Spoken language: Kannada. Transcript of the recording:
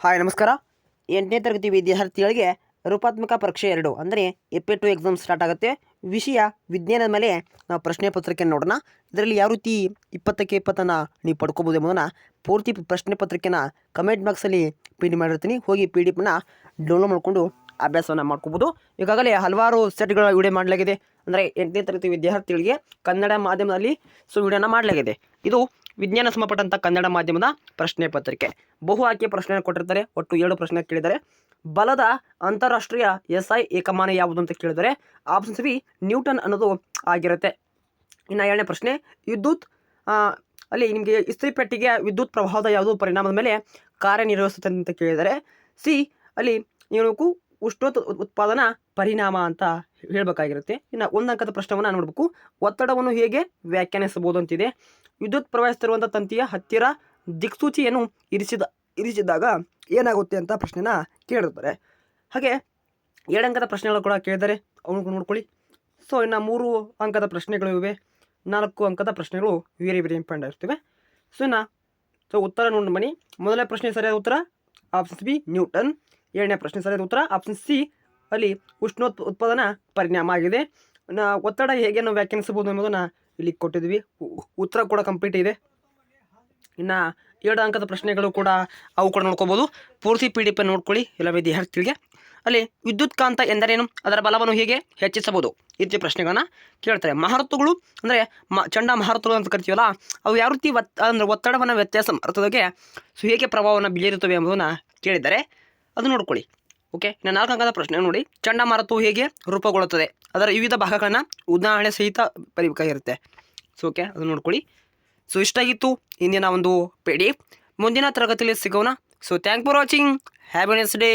ಹಾಯ್ ನಮಸ್ಕಾರ. 8ನೇ ತರಗತಿ ವಿದ್ಯಾರ್ಥಿಗಳಿಗೆ ರೂಪಾತ್ಮಕ ಪರೀಕ್ಷೆ 2 ಅಂದರೆ ಎಫ್2 ಎಕ್ಸಾಮ್ ಸ್ಟಾರ್ಟ್ ಆಗುತ್ತೆ. ವಿಷಯ ವಿಜ್ಞಾನದ ಮೇಲೆ ನಾವು ಪ್ರಶ್ನೆ ಪತ್ರಿಕೆಯನ್ನು ನೋಡೋಣ. ಇದರಲ್ಲಿ ಯಾವ ರೀತಿ 20ಕ್ಕೆ 20 ನೀವು ಪಡ್ಕೋಬೋದು ಎಂಬುದನ್ನು ಪೂರ್ತಿ ಪ್ರಶ್ನೆ ಪತ್ರಿಕೆನ ಕಮೆಂಟ್ ಬಾಕ್ಸಲ್ಲಿ ಪಿ ಡಿ ಮಾಡಿರ್ತೀನಿ. ಹೋಗಿ ಪಿ ಡಿ ಎಫ್ನ ಡೌನ್ಲೋಡ್ ಮಾಡಿಕೊಂಡು ಅಭ್ಯಾಸವನ್ನು ಮಾಡ್ಕೋಬೋದು. ಈಗಾಗಲೇ ಹಲವಾರು ಸೆಟ್ಗಳ ವಿಡಿಯೋ ಮಾಡಲಾಗಿದೆ. ಅಂದರೆ 8ನೇ ತರಗತಿ ವಿದ್ಯಾರ್ಥಿಗಳಿಗೆ ಕನ್ನಡ ಮಾಧ್ಯಮದಲ್ಲಿ ವಿಡಿಯೋನ ಮಾಡಲಾಗಿದೆ. ಇದು ವಿಜ್ಞಾನ ಸಂಬಂಧಪಟ್ಟಂಥ ಕನ್ನಡ ಮಾಧ್ಯಮದ ಪ್ರಶ್ನೆ ಪತ್ರಿಕೆ. ಬಹು ಆಯ್ಕೆ ಪ್ರಶ್ನೆಯನ್ನು ಕೊಟ್ಟಿರ್ತಾರೆ. ಒಟ್ಟು 7 ಪ್ರಶ್ನೆ ಕೇಳಿದ್ದಾರೆ. ಬಲದ ಅಂತಾರಾಷ್ಟ್ರೀಯ SI ಏಕಮಾನ ಯಾವುದು ಅಂತ ಕೇಳಿದರೆ ಆಪ್ಷನ್ಸ್ ಬಿ ನ್ಯೂಟನ್ ಅನ್ನೋದು ಆಗಿರುತ್ತೆ. ಇನ್ನು 7ನೇ ಪ್ರಶ್ನೆ, ವಿದ್ಯುತ್ ಅಲ್ಲಿ ನಿಮಗೆ ಇಸ್ತ್ರಿ ಪೆಟ್ಟಿಗೆ ವಿದ್ಯುತ್ ಪ್ರವಾಹದ ಯಾವುದು ಪರಿಣಾಮದ ಮೇಲೆ ಕಾರ್ಯನಿರ್ವಹಿಸುತ್ತೆ ಅಂತ ಕೇಳಿದರೆ ಸಿ ಅಲ್ಲಿ ಏನಕ್ಕೂ ಉಷ್ಣೋತ್ಪಾದನಾ ಪರಿಣಾಮ ಅಂತ ಹೇಳಬೇಕಾಗಿರುತ್ತೆ. ಇನ್ನು 1 ಅಂಕದ ಪ್ರಶ್ನೆಯನ್ನು ನೋಡಬೇಕು. ಒತ್ತಡವನ್ನು ಹೇಗೆ ವ್ಯಾಖ್ಯಾನಿಸಬಹುದು ಅಂತಿದೆ. ವಿದ್ಯುತ್ ಪ್ರವಹಿಸುತ್ತಿರುವಂಥ ತಂತಿಯ ಹತ್ತಿರ ದಿಕ್ಸೂಚಿಯನ್ನು ಇರಿಸಿದಾಗ ಏನಾಗುತ್ತೆ ಅಂತ ಪ್ರಶ್ನೆನ ಕೇಳಿರ್ತಾರೆ. ಹಾಗೆ 2 ಅಂಕದ ಪ್ರಶ್ನೆಗಳು ಕೂಡ ಕೇಳಿದ್ದಾರೆ, ಅವನು ನೋಡ್ಕೊಳ್ಳಿ. ಸೊ ಇನ್ನು 3 ಅಂಕದ ಪ್ರಶ್ನೆಗಳು ಇವೆ, 4 ಅಂಕದ ಪ್ರಶ್ನೆಗಳು ವೆರಿ ಇಂಪಾರ್ಟೆಂಟ್ ಇರ್ತವೆ. ಸೊ ಉತ್ತರ ನೋಡಿ ಬನ್ನಿ. ಮೊದಲನೇ ಪ್ರಶ್ನೆ ಸರಿಯಾದ ಉತ್ತರ ಆಪ್ಷನ್ ಬಿ ನ್ಯೂಟನ್. 2ನೇ ಪ್ರಶ್ನೆ ಸರಿಯಾದ ಉತ್ತರ ಆಪ್ಷನ್ ಸಿ ಅಲ್ಲಿ ಉಷ್ಣೋತ್ಪಾದನಾ ಪರಿಣಾಮ ಆಗಿದೆ. ಒತ್ತಡ ಹೇಗೆ ನಾವು ವ್ಯಾಖ್ಯಾನಿಸಬಹುದು ಎಂಬುದನ್ನು ಇಲ್ಲಿ ಕೊಟ್ಟಿದ್ವಿ. ಉತ್ತರ ಕೂಡ ಕಂಪ್ಲೀಟ್ ಇದೆ. ಇನ್ನು 2 ಅಂಕದ ಪ್ರಶ್ನೆಗಳು ಕೂಡ ಅವು ಕೂಡ ನೋಡ್ಕೋಬೋದು. ಪೂರ್ತಿ ಪಿ ಡಿ ಎಫ್ ನೋಡ್ಕೊಳ್ಳಿ ಎಲ್ಲ ವಿದ್ಯಾರ್ಥಿಗಳಿಗೆ. ಅಲ್ಲಿ ವಿದ್ಯುತ್ ಕಾಂತ ಎಂದರೇನು, ಅದರ ಬಲವನ್ನು ಹೇಗೆ ಹೆಚ್ಚಿಸಬಹುದು, ಈ ರೀತಿ ಪ್ರಶ್ನೆಗಳನ್ನ ಕೇಳ್ತಾರೆ. ಮಹಾರಥಗಳು ಅಂದರೆ ಚಂಡ ಮಹಾರಥಗಳು ಅಂತ ಕರಿತೀವಲ್ಲ, ಅವು ಯಾವ ರೀತಿ ಅಂದರೆ ಒತ್ತಡವನ್ನು ವ್ಯತ್ಯಾಸ ಮಾರುತದಕ್ಕೆ ಹೇಗೆ ಪ್ರಭಾವವನ್ನು ಬೀರುತ್ತವೆ ಎಂಬುದನ್ನು ಕೇಳಿದ್ದಾರೆ. ಅದು ನೋಡ್ಕೊಳ್ಳಿ. ಓಕೆ. ಇನ್ನು 4 ಅಂಕದ ಪ್ರಶ್ನೆ ನೋಡಿ, ಚಂಡಮಾರುತವು ಹೇಗೆ ರೂಪುಗೊಳ್ಳುತ್ತದೆ, ಅದರ ವಿವಿಧ ಭಾಗಗಳನ್ನು ಉದಾಹರಣೆ ಸಹಿತ ಬರೀಬೇಕಾಗಿರುತ್ತೆ. ಸೊ ಓಕೆ, ಅದು ನೋಡ್ಕೊಳ್ಳಿ. ಸೊ ಇಷ್ಟಾಗಿತ್ತು ಇಂದಿನ ಒಂದು ಪಿ ಡಿ ಎಫ್. ಮುಂದಿನ ತರಗತಿಯಲ್ಲಿ ಸಿಗೋಣ. So thank for watching. Have A nice day.